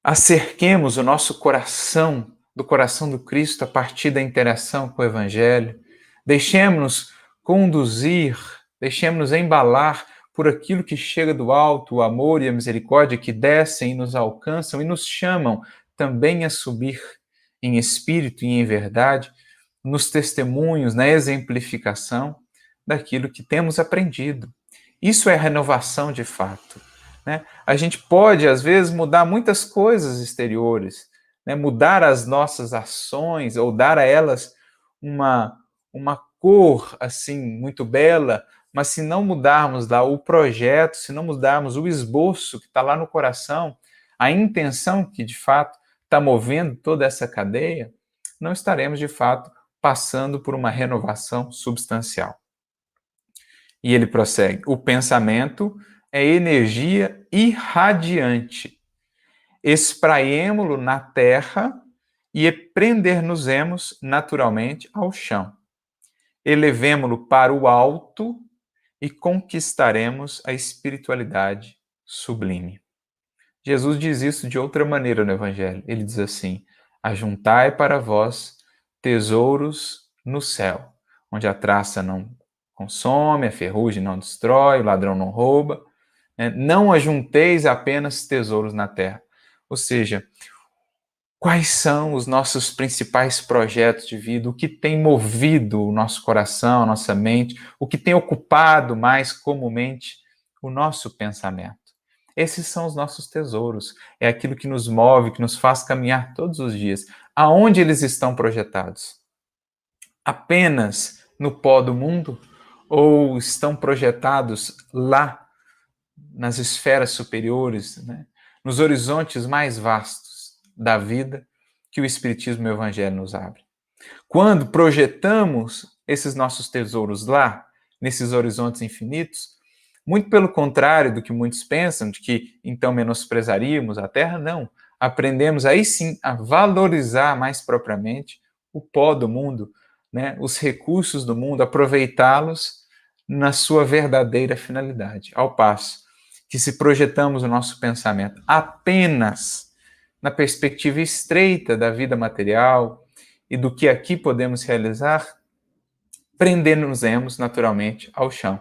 Acerquemos o nosso coração do coração do Cristo a partir da interação com o Evangelho. Deixemos-nos conduzir, deixemos-nos embalar por aquilo que chega do alto, o amor e a misericórdia que descem e nos alcançam e nos chamam também a subir em espírito e em verdade, nos testemunhos, na exemplificação daquilo que temos aprendido. Isso é renovação de fato. Né? A gente pode, às vezes, mudar muitas coisas exteriores, né? Mudar as nossas ações ou dar a elas uma cor assim muito bela, mas se não mudarmos lá o projeto, se não mudarmos o esboço que está lá no coração, a intenção que de fato está movendo toda essa cadeia, não estaremos de fato passando por uma renovação substancial. E ele prossegue: o pensamento é energia irradiante. Espraiemo-lo na terra e prender-nos-emos naturalmente ao chão. Elevemo-lo para o alto e conquistaremos a espiritualidade sublime. Jesus diz isso de outra maneira no Evangelho. Ele diz assim: ajuntai para vós tesouros no céu, onde a traça não consome, a ferrugem não destrói, o ladrão não rouba. Não ajunteis apenas tesouros na terra. Ou seja, quais são os nossos principais projetos de vida, o que tem movido o nosso coração, a nossa mente, o que tem ocupado mais comumente o nosso pensamento. Esses são os nossos tesouros, é aquilo que nos move, que nos faz caminhar todos os dias. Aonde eles estão projetados? Apenas no pó do mundo? Ou estão projetados lá, nas esferas superiores, né? Nos horizontes mais vastos da vida que o Espiritismo e o Evangelho nos abrem? Quando projetamos esses nossos tesouros lá, nesses horizontes infinitos, muito pelo contrário do que muitos pensam, de que então menosprezaríamos a Terra, não. Aprendemos aí sim a valorizar mais propriamente o pó do mundo, né? Os recursos do mundo, aproveitá-los na sua verdadeira finalidade. Ao passo que, se projetamos o nosso pensamento apenas na perspectiva estreita da vida material e do que aqui podemos realizar, prendendo-nos naturalmente ao chão.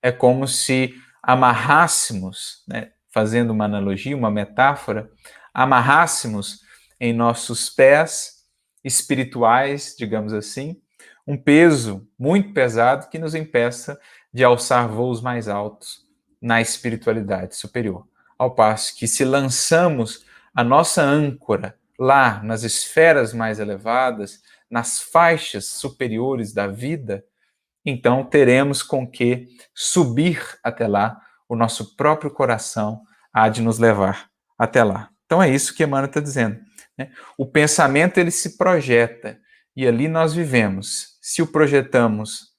É como se amarrássemos, né, fazendo uma analogia, uma metáfora, amarrássemos em nossos pés espirituais, digamos assim, um peso muito pesado que nos impeça de alçar voos mais altos na espiritualidade superior. Ao passo que, se lançamos a nossa âncora lá nas esferas mais elevadas, nas faixas superiores da vida, então teremos com que subir até lá, o nosso próprio coração há de nos levar até lá. Então é isso que Emmanuel está dizendo, né? O pensamento, ele se projeta, e ali nós vivemos. Se o projetamos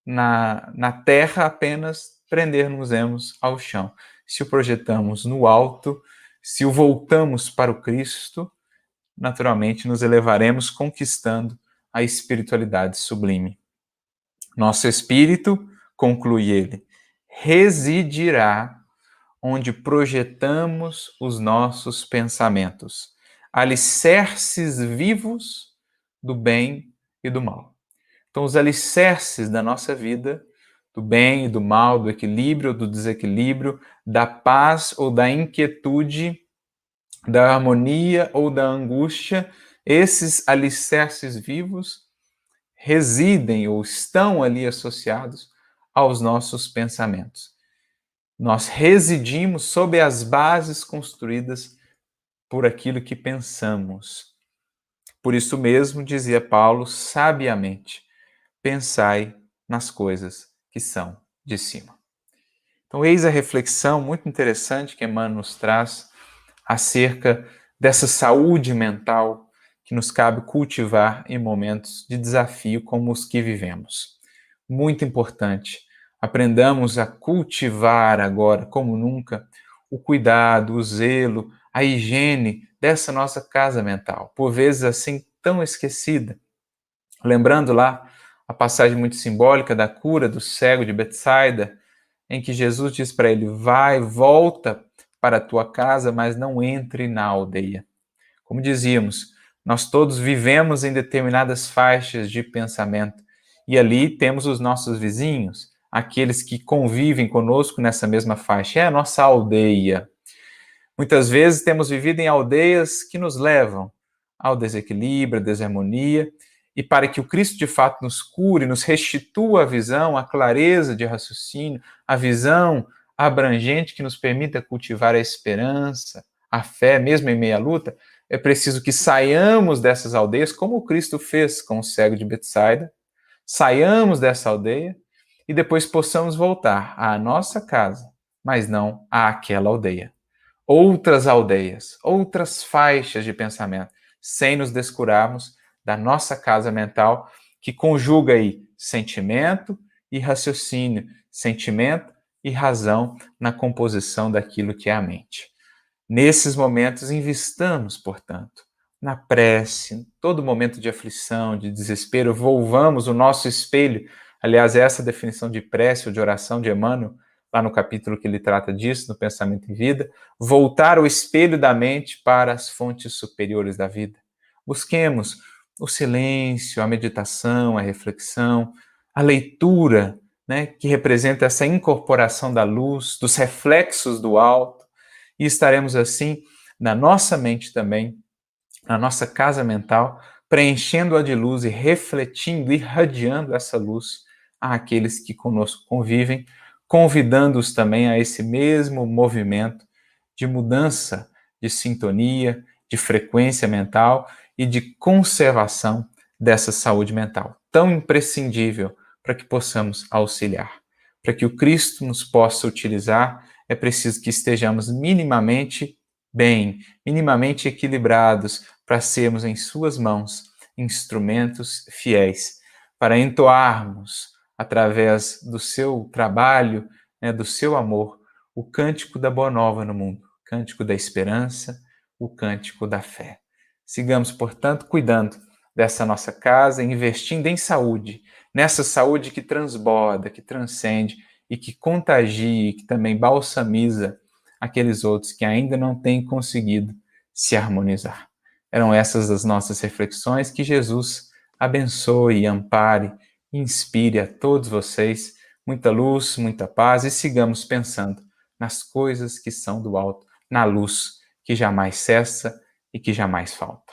na terra, apenas prender-nos-emos ao chão. Se o projetamos no alto, se o voltamos para o Cristo, naturalmente nos elevaremos conquistando a espiritualidade sublime. Nosso espírito, conclui ele, residirá onde projetamos os nossos pensamentos, alicerces vivos do bem e do mal. Então, os alicerces da nossa vida, do bem e do mal, do equilíbrio ou do desequilíbrio, da paz ou da inquietude, da harmonia ou da angústia, esses alicerces vivos residem ou estão ali associados aos nossos pensamentos. Nós residimos sob as bases construídas por aquilo que pensamos. Por isso mesmo, dizia Paulo sabiamente, pensai nas coisas que são de cima. Então, eis a reflexão muito interessante que Emmanuel nos traz acerca dessa saúde mental que nos cabe cultivar em momentos de desafio como os que vivemos. Muito importante, aprendamos a cultivar agora, como nunca, o cuidado, o zelo, a higiene dessa nossa casa mental, por vezes assim tão esquecida. Lembrando lá a passagem muito simbólica da cura do cego de Betsaida, em que Jesus diz para ele, vai, volta para a tua casa, mas não entre na aldeia. Como dizíamos, nós todos vivemos em determinadas faixas de pensamento e ali temos os nossos vizinhos, aqueles que convivem conosco nessa mesma faixa, é a nossa aldeia. Muitas vezes temos vivido em aldeias que nos levam ao desequilíbrio, à desarmonia, e para que o Cristo de fato nos cure, nos restitua a visão, a clareza de raciocínio, a visão abrangente que nos permita cultivar a esperança, a fé, mesmo em meio à luta, é preciso que saiamos dessas aldeias, como o Cristo fez com o cego de Betsaida, saiamos dessa aldeia e depois possamos voltar à nossa casa, mas não àquela aldeia. Outras aldeias, outras faixas de pensamento, sem nos descurarmos da nossa casa mental, que conjuga aí sentimento e raciocínio, sentimento e razão na composição daquilo que é a mente. Nesses momentos, investamos, portanto, na prece, em todo momento de aflição, de desespero, volvamos o nosso espelho. Aliás, essa definição de prece ou de oração de Emmanuel, lá no capítulo que ele trata disso, no Pensamento em Vida, voltar o espelho da mente para as fontes superiores da vida. Busquemos o silêncio, a meditação, a reflexão, a leitura, né, que representa essa incorporação da luz, dos reflexos do alto, e estaremos assim na nossa mente também, na nossa casa mental, preenchendo-a de luz e refletindo, irradiando essa luz àqueles que conosco convivem, convidando-os também a esse mesmo movimento de mudança de sintonia, de frequência mental e de conservação dessa saúde mental, tão imprescindível para que possamos auxiliar. Para que o Cristo nos possa utilizar, é preciso que estejamos minimamente bem, minimamente equilibrados, para sermos em suas mãos instrumentos fiéis, para entoarmos, através do seu trabalho, né, do seu amor, o cântico da boa nova no mundo, o cântico da esperança, o cântico da fé. Sigamos, portanto, cuidando dessa nossa casa, investindo em saúde, nessa saúde que transborda, que transcende e que contagia, e que também balsamiza aqueles outros que ainda não têm conseguido se harmonizar. Eram essas as nossas reflexões. Que Jesus abençoe, ampare, inspire a todos vocês muita luz, muita paz e sigamos pensando nas coisas que são do alto, na luz que jamais cessa e que jamais falta.